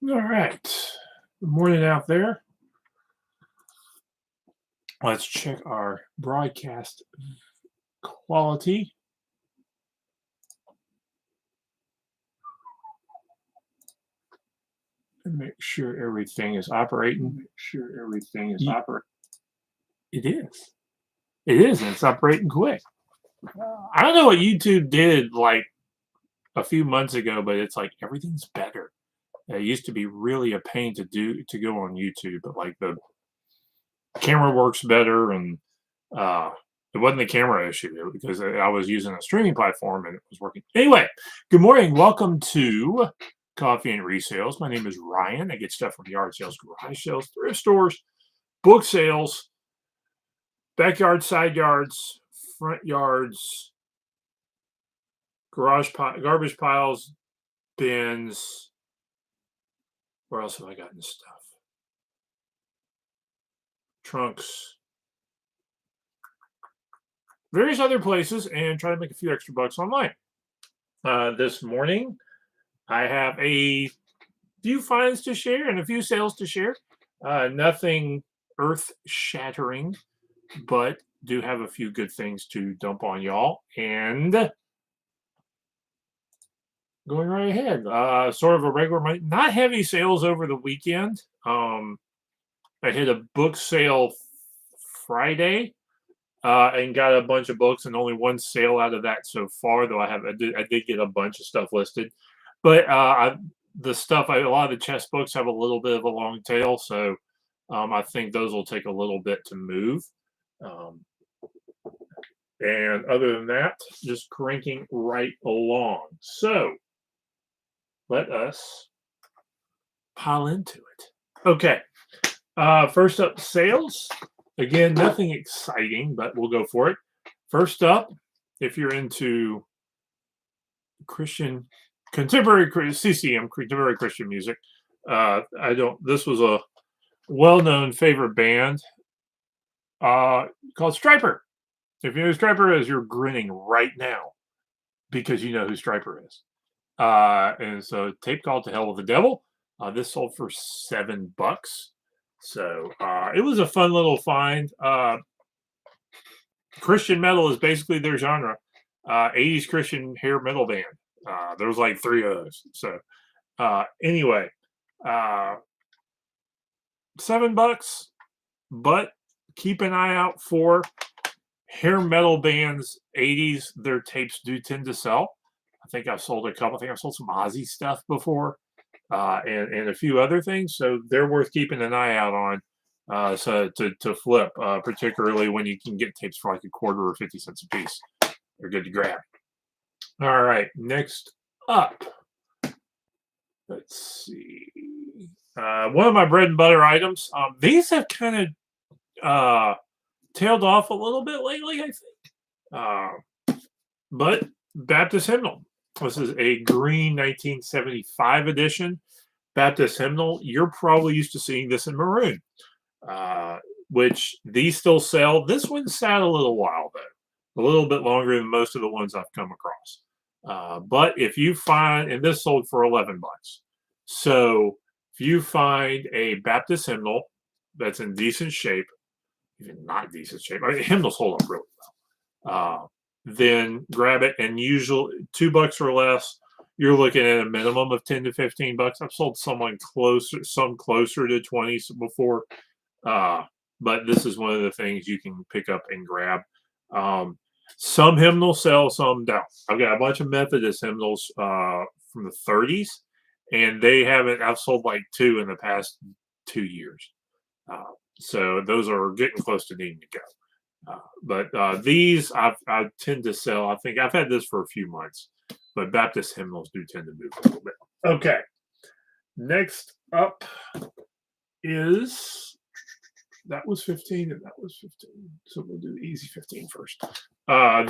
All right. Good morning out there. Let's check our broadcast quality and make sure everything is operating. It is. It is, and it's operating quick. I don't know what YouTube did like a few months ago, but it's like everything's better. It used to be really a pain to go on YouTube, but like the camera works better and uh it wasn't the camera issue because I was using a streaming platform and it was working. Anyway, good morning. Welcome to Coffee and Resales. My name is Ryan. I get stuff from yard sales, garage sales, thrift stores, book sales, backyard, side yards, front yards, garbage piles, bins. Where else have I gotten stuff? Trunks, various other places, and try to make a few extra bucks online. This morning, I have a few finds to share and a few sales to share. Nothing earth shattering, but do have a few good things to dump on y'all. And going right ahead, sort of a regular, not heavy sales over the weekend. I hit a book sale Friday. And got a bunch of books and only one sale out of that so far, though I did get a bunch of stuff listed. But the stuff, a lot of the chess books have a little bit of a long tail, so I think those will take a little bit to move. And other than that, just cranking right along. So let us pile into it. Okay. First up, sales. Again, nothing exciting, but we'll go for it. First up, if you're into contemporary CCM, contemporary Christian music, this was a well-known favorite band called Striper. If you know who Striper is, you're grinning right now because you know who Striper is. And so, tape called "To Hell with the Devil." This sold for $7. So it was a fun little find. Christian metal is basically their genre. 80s Christian hair metal band. There was like 3 of those. So anyway, $7, but keep an eye out for hair metal bands. 80s, their tapes do tend to sell. I think I've sold a couple. I think I've sold some Ozzy stuff before. And a few other things, so they're worth keeping an eye out on. So to flip, particularly when you can get tapes for like a quarter or 50 cents a piece, they're good to grab. All right, next up, let's see. One of my bread and butter items. These have kind of tailed off a little bit lately, I think. But Baptist hymnal. This is a green 1975 edition Baptist hymnal. You're probably used to seeing this in maroon, which these still sell. This one sat a little while, though, a little bit longer than most of the ones I've come across. But if you find, and this sold for $11. So if you find a Baptist hymnal that's in decent shape, even not decent shape, hymnals hold up really well. Then grab it, and usually $2 or less, you're looking at a minimum of $10 to $15. I've sold some closer to 20 before, but this is one of the things you can pick up and grab. Some hymnals sell, some don't. I've got a bunch of Methodist hymnals from the 30s, and they haven't. I've sold like 2 in the past 2 years, so those are getting close to needing to go. But these I tend to sell. I think I've had this for a few months, but Baptist hymnals do tend to move a little bit. Okay. Next up is, that was 15 and that was 15. So we'll do the easy 15 first.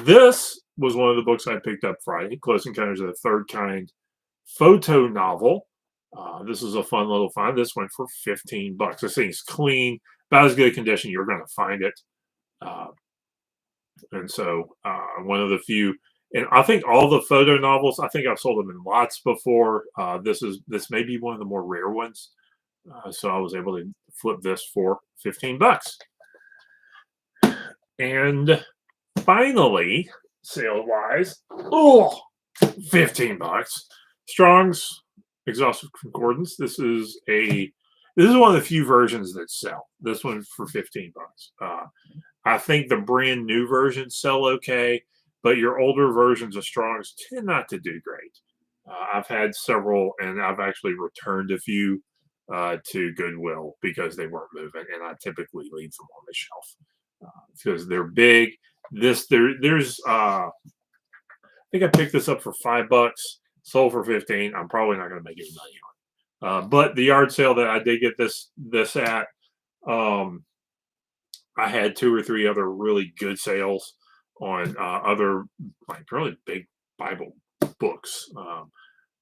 This was one of the books I picked up Friday, Close Encounters of the Third Kind photo novel. This is a fun little find. This went for $15. This thing's clean, about as good a condition you're going to find it. And so one of the few And I think all the photo novels, I think I've sold them in lots before. This may be one of the more rare ones. So I was able to flip this for 15 bucks. And finally, sale wise, 15 bucks. Strong's Exhaustive Concordance. This is one of the few versions that sell. This one for 15 bucks. I think the brand new versions sell okay, but your older versions of Strong's tend not to do great. I've had several, and I've actually returned a few to Goodwill because they weren't moving, and I typically leave them on the shelf because they're big. There's I think I picked this up for $5, sold for 15. I'm probably not going to make any money on it. But the yard sale that I did get this at, I had 2 or 3 other really good sales on other like really big Bible books,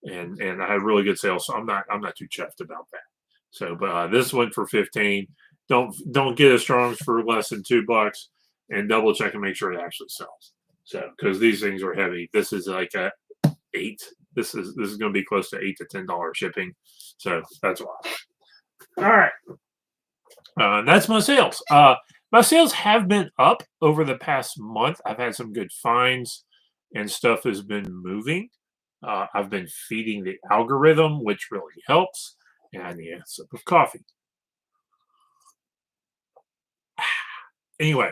and I had really good sales. So I'm not too chuffed about that. So, but this one for 15. Don't get a Strong's for less than $2, and double check and make sure it actually sells. So, because these things are heavy. This is like a 8. This is going to be close to $8 to $10 shipping. So that's why. All right, that's my sales. My sales have been up over the past month. I've had some good finds, and stuff has been moving. I've been feeding the algorithm, which really helps. And I need a sip of coffee. Anyway,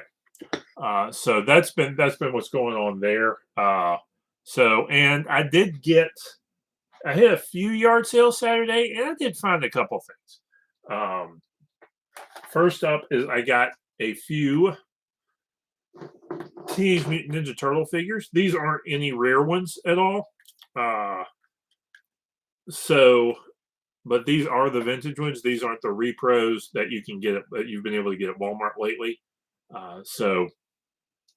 so that's been what's going on there. And I hit a few yard sales Saturday, and I did find a couple things. First up is I got a few Teenage Mutant Ninja Turtle figures. These aren't any rare ones at all. But these are the vintage ones. These aren't the repros that you can get that you've been able to get at Walmart lately. So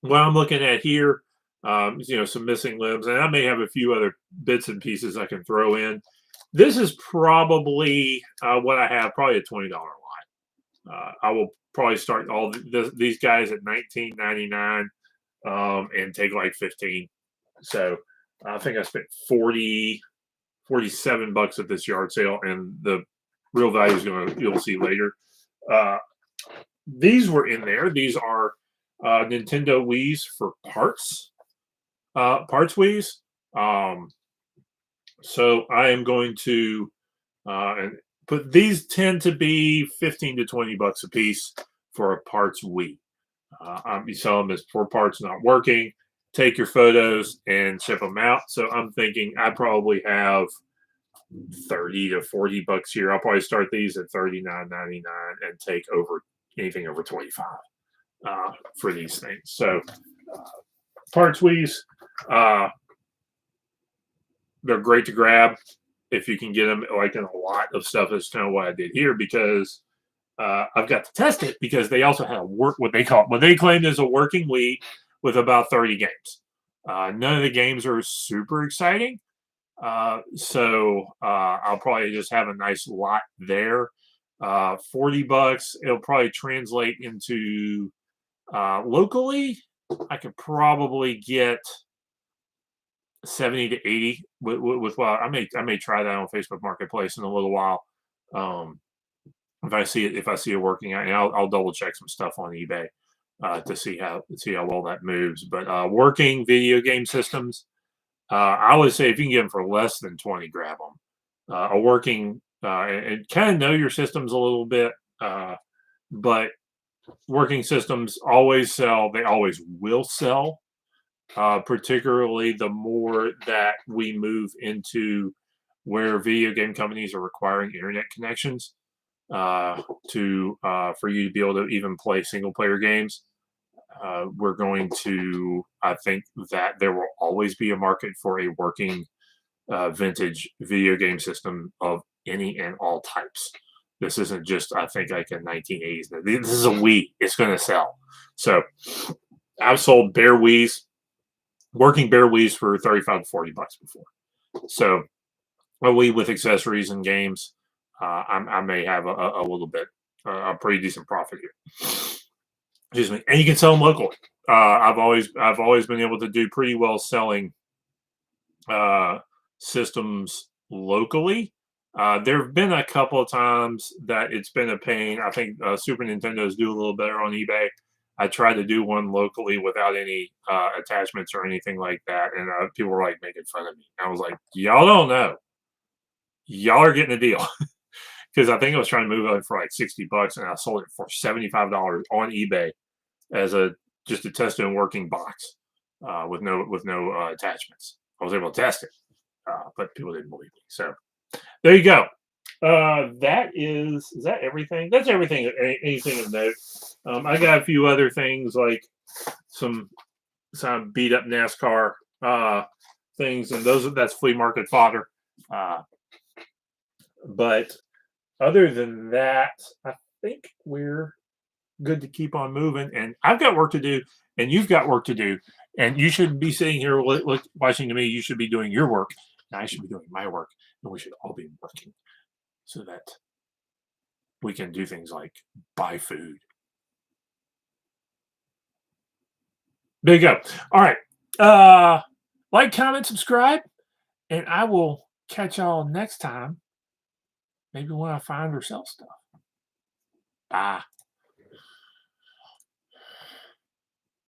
what I'm looking at here, some missing limbs, and I may have a few other bits and pieces I can throw in. This is probably what I have, probably a $20 line. I will probably start all these guys at $19.99 and take like 15. So I think I spent 47 bucks at this yard sale, and the real value is you'll see later. These were in there. These are Nintendo Wii's for parts Wii's. So I am going to but these tend to be 15 to 20 bucks a piece for a parts Wii. I'll be selling them as for parts not working. Take your photos and ship them out. So I'm thinking I probably have 30 to 40 bucks here. I'll probably start these at $39.99 and take anything over 25 for these things. So parts Wii's, they're great to grab if you can get them like in a lot of stuff. That's kind of what I did here because I've got to test it because they also have what they claimed is a working Wii with about 30 games. None of the games are super exciting. So I'll probably just have a nice lot there. 40 bucks. It'll probably translate into locally. I could probably get 70 to 80 with I may try that on Facebook Marketplace in a little while. If I see it working out, and I'll double check some stuff on eBay to see how well that moves. But working video game systems, I would say if you can get them for less than 20, grab them. A working and kind of know your systems a little bit, but working systems always sell. They always will sell. Particularly the more that we move into where video game companies are requiring internet connections for you to be able to even play single player games. We're going to, I think that there will always be a market for a working vintage video game system of any and all types. This isn't just, I think, like a 1980s. This is a Wii. It's going to sell. So I've sold working bare Wii's for 35 to 40 bucks before. So a Wii with accessories and games, I may have a little bit, a pretty decent profit here. Excuse me. And you can sell them locally. I've always been able to do pretty well selling uh, systems locally. There have been a couple of times that it's been a pain. I think Super Nintendos do a little better on eBay. I tried to do one locally without any attachments or anything like that, and people were like making fun of me. I was like, "Y'all don't know. Y'all are getting a deal." Because I think I was trying to move it for like $60, and I sold it for $75 on eBay as a just a tested and working box with no attachments. I was able to test it, but people didn't believe me. So there you go. That is that everything? That's everything. Anything of note. I got a few other things like some some beat up NASCAR things, and that's flea market fodder. Uh, but other than that, I think we're good to keep on moving. And I've got work to do, and you've got work to do. And you shouldn't be sitting here watching to me. You should be doing your work, and I should be doing my work, and we should all be working so that we can do things like buy food. There you go. All right. Like, comment, subscribe, and I will catch y'all next time. Maybe when I find or sell stuff. Bye.